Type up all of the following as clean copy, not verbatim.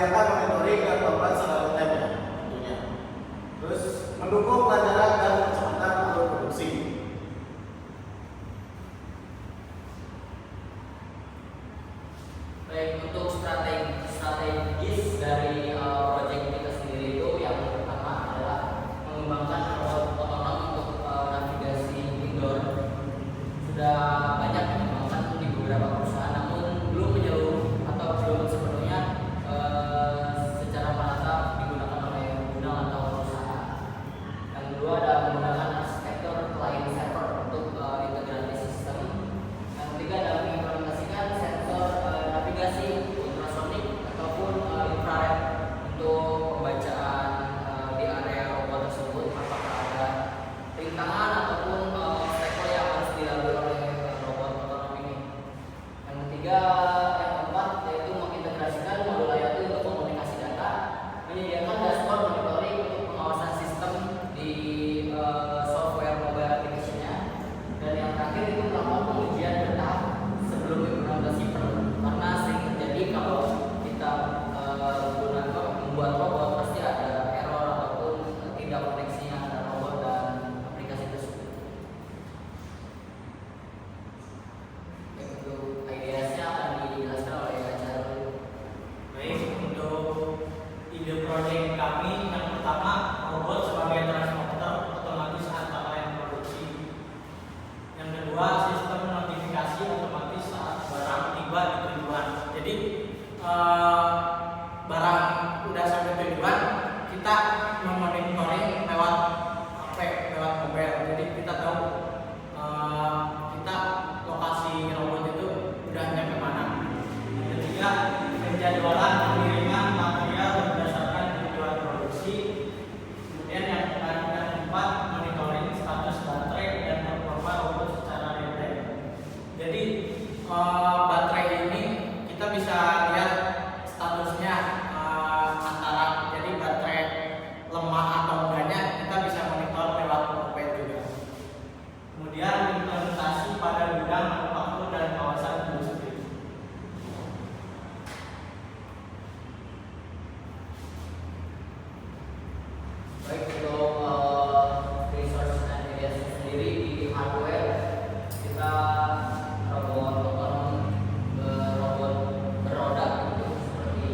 menyediakan monitoring dan pembuatan secara time ya tentunya. Terus mendukung kelancaran dan kecepatan alur produksi. Baik, untuk strategis dari proyek kita sendiri itu yang pertama adalah mengembangkan robot otonom untuk navigasi indoor. Sudah banyak dikembangkan di beberapa perusahaan, namun belum menyeluruh atau belum sepenuhnya secara merata digunakan oleh pengguna atau perusahaan. Yang kedua adalah menggunakan arsitektur client server untuk integrasi sistem. Yang ketiga adalah mengimplementasikan sensor navigasi ultrasonik ataupun infrared untuk pembacaan di area robot tersebut apakah ada rintangan ataupun obstacle yang harus dilalui oleh robot otonom ini. Yang ketiga, yang keempat yaitu mengintegrasikan modul IoT untuk komunikasi data, menyediakan dashboard monitoring untuk pengawasan sistem di software mobile application-nya, dan yang terakhir itu melakukan pengujian bertahap sebelum implementasi penuh. Karena sering terjadi kalau kita membuat robot pasti ada error ataupun tidak koneksinya antara robot dan aplikasi tersebut. Untuk IDS-nya akan dijelaskan oleh Acara. Baik, untuk ide proyek kami yang pertama, robot sebagai transporter otomatis antar layan produksi. Yang kedua, sistem notifikasi otomatis saat barang tiba di tujuan. Jadi barang udah sampai tujuan, kita memonitoring lewat HP, lewat mobile. Jadi kita tahu kita lokasi robot itu udah nyampe mana. Yang ketiga, penjadwalan pengiriman material berdasarkan tujuan produksi. Kemudian yang keempat, monitoring status baterai dan performa robot secara real time. Jadi baterai ini kita bisa lihat statusnya antara jadi baterai lemah atau enggaknya kita bisa monitor lewat mobile juga. Kemudian implementasi pada gudang manufaktur dan kawasan industri. Baik, untuk resource and media sendiri di hardware kita robot otonom robot beroda gitu, seperti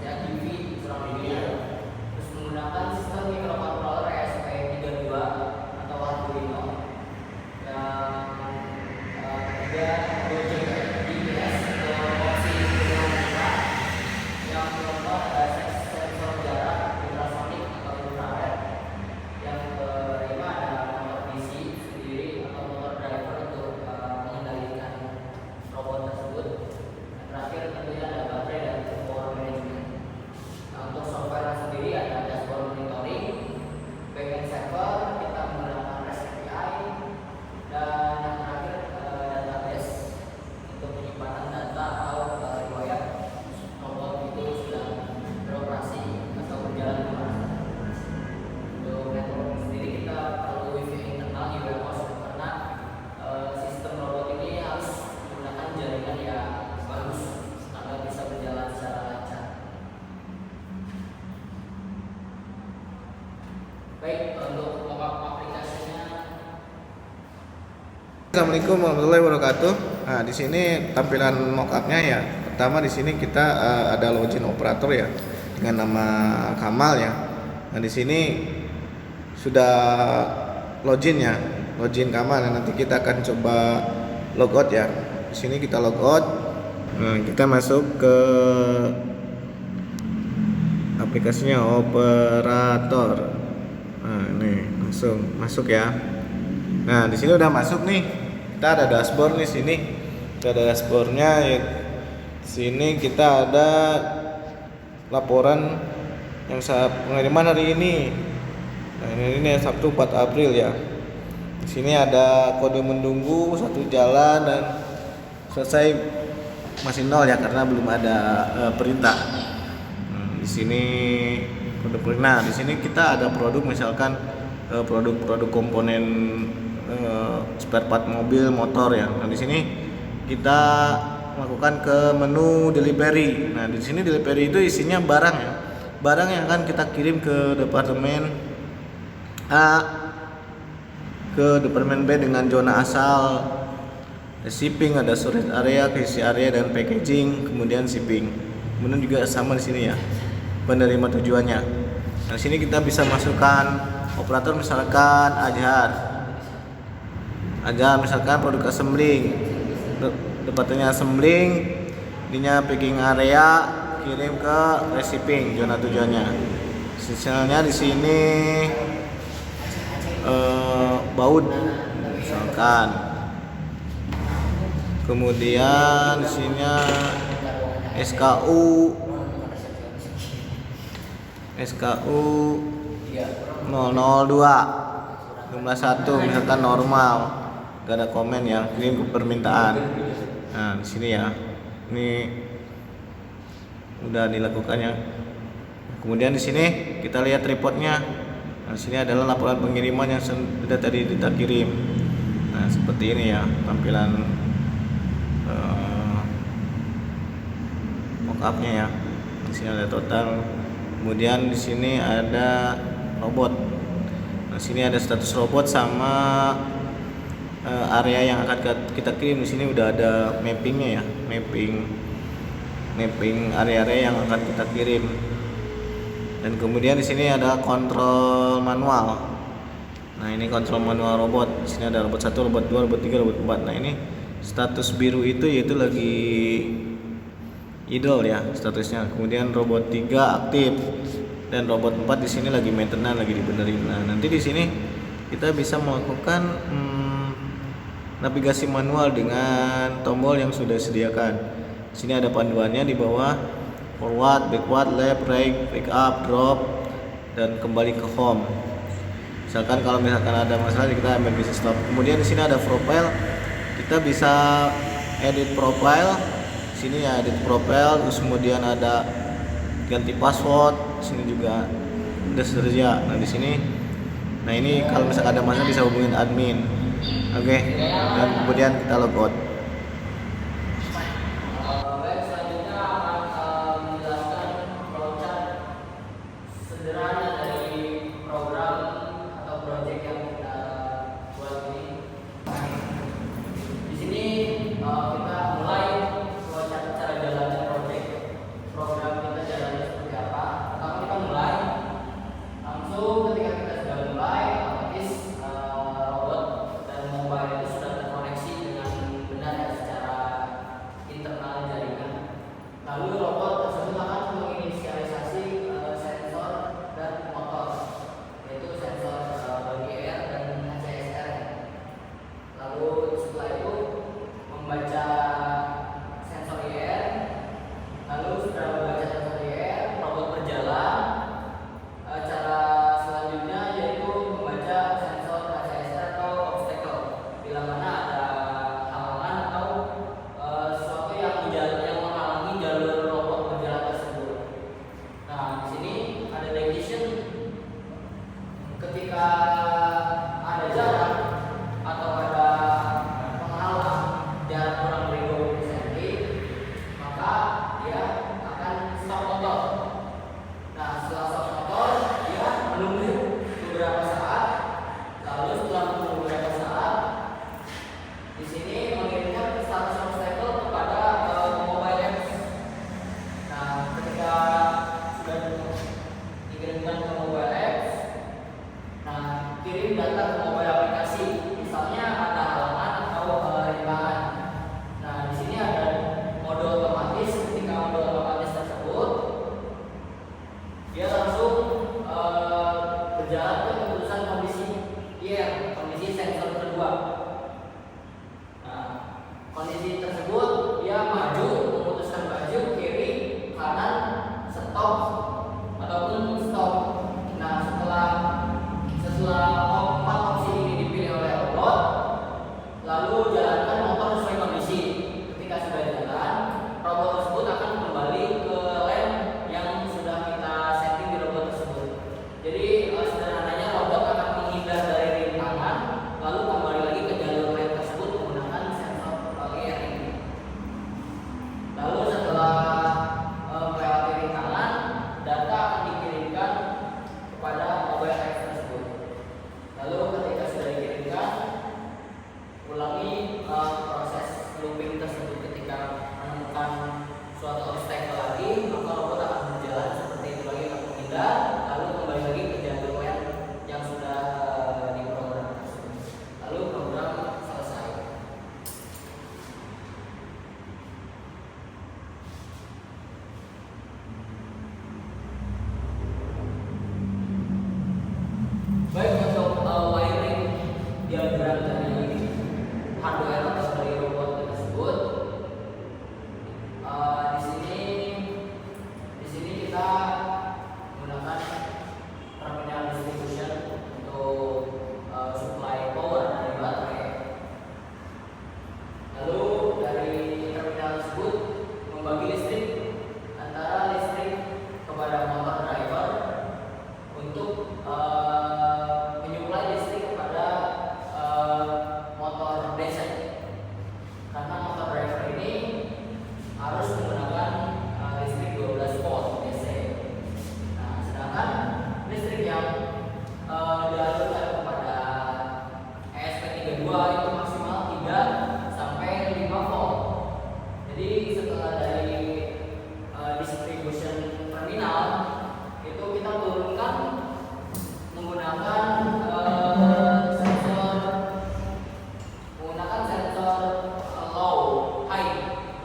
AGV, surround media, terus menggunakan sistem microcontroller ESP32 atau Arduino. Yang ketiga Gojek GPS atau opsi pilihan kita. Yang keempat ada sensor jarak ultrasonik atau infrared. Yang kelima ada motor DC sendiri atau motor driver untuk mengendalikan robot tersebut. Yang terakhir tentunya ada baterai dan power management. Nah, untuk software sendiri ada dashboard monitoring, backend server, kita menggunakan REST API, dan yang terakhir database untuk penyimpanan data atau riwayat robot itu sudah beroperasi atau berjalan kemana. Untuk network sendiri kita perlu wifi internal di warehouse karena sistem robot ini harus menggunakan jaringan yang bagus agar bisa berjalan secara lancar. Baik, untuk mockup aplikasinya. Assalamualaikum warahmatullahi wabarakatuh. Nah, di sini tampilan mockupnya ya. Pertama di sini kita ada login operator ya dengan nama Kamal ya. Nah, di sini sudah login ya, login Kamal. Nah, nanti kita akan coba logout ya. Di sini kita logout. Nah, kita masuk ke aplikasinya operator. Nah, ini langsung masuk ya. Nah, di sini udah masuk nih. Kita ada dashboard nih sini. Kita ada dashboardnya. Ya. Di sini kita ada laporan yang pengiriman hari ini. Nah, ini Sabtu 4 April ya. Di sini ada kode menunggu, satu jalan dan selesai masih nol ya karena belum ada perintah. Di sini kode perintah. Nah, di sini kita ada produk misalkan produk-produk komponen spare part mobil, motor ya. Nah, di sini kita melakukan ke menu delivery. Nah, di sini delivery itu isinya barang ya. Barang yang akan kita kirim ke departemen A, ke departemen B dengan zona asal, shipping, ada storage area, QC area, dan packaging, kemudian shipping. Kemudian juga sama di sini ya, penerima tujuannya. Nah, di sini kita bisa masukkan operator, misalkan Ajar misalkan produk assembling, departemennya assembling, ininya packing area, kirim ke receiving, zona tujuannya. Misalnya di sini baut misalkan. Kemudian di sini SKU 002 jumlah 1 misalkan normal, gak ada komen ya, kirim ke permintaan. Nah, di sini ya, ini udah dilakukannya. Kemudian di sini kita lihat reportnya. Nah, di sini adalah laporan pengiriman yang sudah tadi kita kirim. Nah, seperti ini ya tampilan mockupnya ya. Di sini ada total. Kemudian di sini ada robot. Nah, sini ada status robot sama area yang akan kita kirim. Di sini udah ada mappingnya ya, mapping area-area yang akan kita kirim. Dan kemudian di sini ada kontrol manual. Nah, ini kontrol manual robot. Di sini ada robot 1, robot 2, robot 3, robot 4. Nah, ini status biru itu yaitu lagi idle ya statusnya. Kemudian robot 3 aktif dan robot 4 di sini lagi maintenance, lagi dibenerin. Nah, nanti di sini kita bisa melakukan navigasi manual dengan tombol yang sudah disediakan. Di sini ada panduannya di bawah, forward, backward, left, right, pick up, drop, dan kembali ke home. Misalkan kalau ada masalah kita ambil bisa stop. Kemudian di sini ada profile, kita bisa edit profile. Di sini ya edit profile, terus kemudian ada ganti password. Di sini juga ada seterusnya. Nah, di sini, nah ini kalau misalkan ada masalah bisa hubungin admin. Oke. Dan kemudian kita logout. Baik, selanjutnya akan menjelaskan flowchart sederhana dari program atau project yang kita buat ini. Di sini kita mulai flowchart cara jalannya project program kita jalannya seperti apa. Pertama kita mulai langsung ketika kita sudah mulai otomatis robot dan mobile itu sudah terkoneksi dengan benar kita menggunakan terminal distribution untuk supply power dari baterai. Lalu dari terminal tersebut membagi listrik antara listrik kepada motor driver untuk menyuplai listrik kepada motor DC. Karena motor driver ini harus menggunakan listrik 12 volt DC. Nah, sedangkan listrik yang dialirkan kepada ESP32 itu maksimal 3 sampai 5 volt. Jadi setelah dari distribution terminal itu kita turunkan menggunakan sensor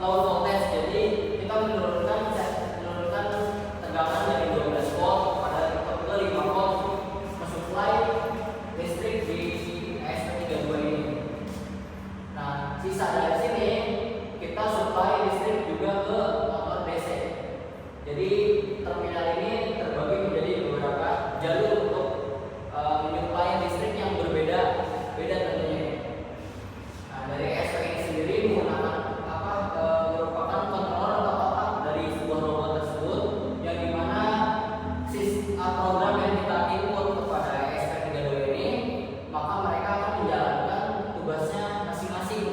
low voltage. Jadi kita menurunkan tegangan dari 12 volt ke 5 volt mensuplai listrik di ESP32 ini. Nah, sisa dari sini kita supply listrik juga ke motor DC. Jadi terminal ini terbagi menjadi beberapa jalur untuk menyuplai listrik yang berbeda tentunya. Nah, dari ESP ini sendiri merupakan controller atau otak dari sebuah robot tersebut, yang dimana program yang kita input kepada ESP32 ini, maka mereka akan menjalankan tugasnya masing-masing.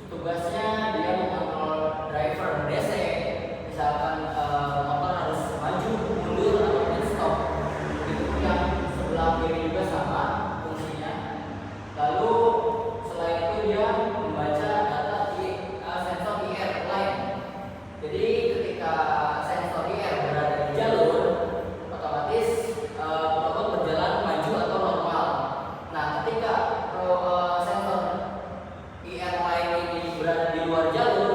Tugasnya dia mengontrol driver DC, misalkan motor harus maju, mundur, ataupun stop. Itu yang sebelah kiri juga sama fungsinya. Lalu selain itu dia membaca data di sensor IR lain. Jadi ketika sensor IR berada di jalur, otomatis robot berjalan maju atau normal. Nah, ketika sensor IR lain ini berada di luar jalur,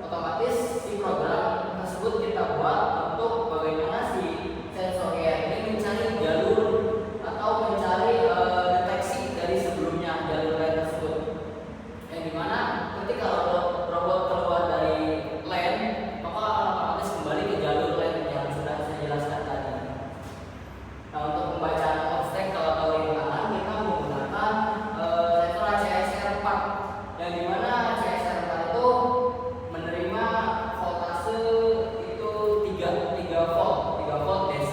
otomatis si program tersebut kita buat untuk bagaimana si sensor IR ini mencari jalur atau mencari deteksi dari sebelumnya jalur lain tersebut. Yang dimana ketika robot keluar dari lane, maka akan otomatis kembali ke jalur lane yang sudah saya jelaskan tadi. Nah, untuk pembacaan obstacle atau rintangan kita menggunakan sensor ACSR4, yang dimana ACSR4 itu menerima voltase itu 3 volt DC.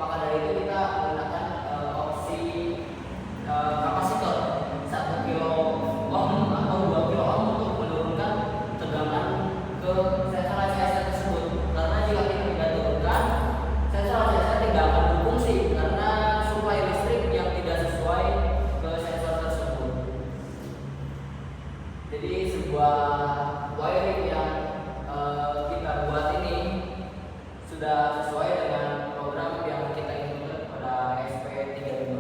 Maka dari itu kita menggunakan opsi kapasitor 1 kilo ohm atau 2 kilo ohm untuk menurunkan tegangan ke sensor ACSR tersebut. Karena jika kita tidak turunkan, sensor ACSR tidak akan berfungsi karena suplai listrik yang tidak sesuai ke sensor tersebut. Jadi sebuah wiring yang kita buat ini sudah sesuai dengan program yang kita input pada ESP32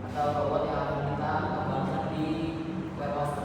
atau robot yang akan kita kembangkan di warehouse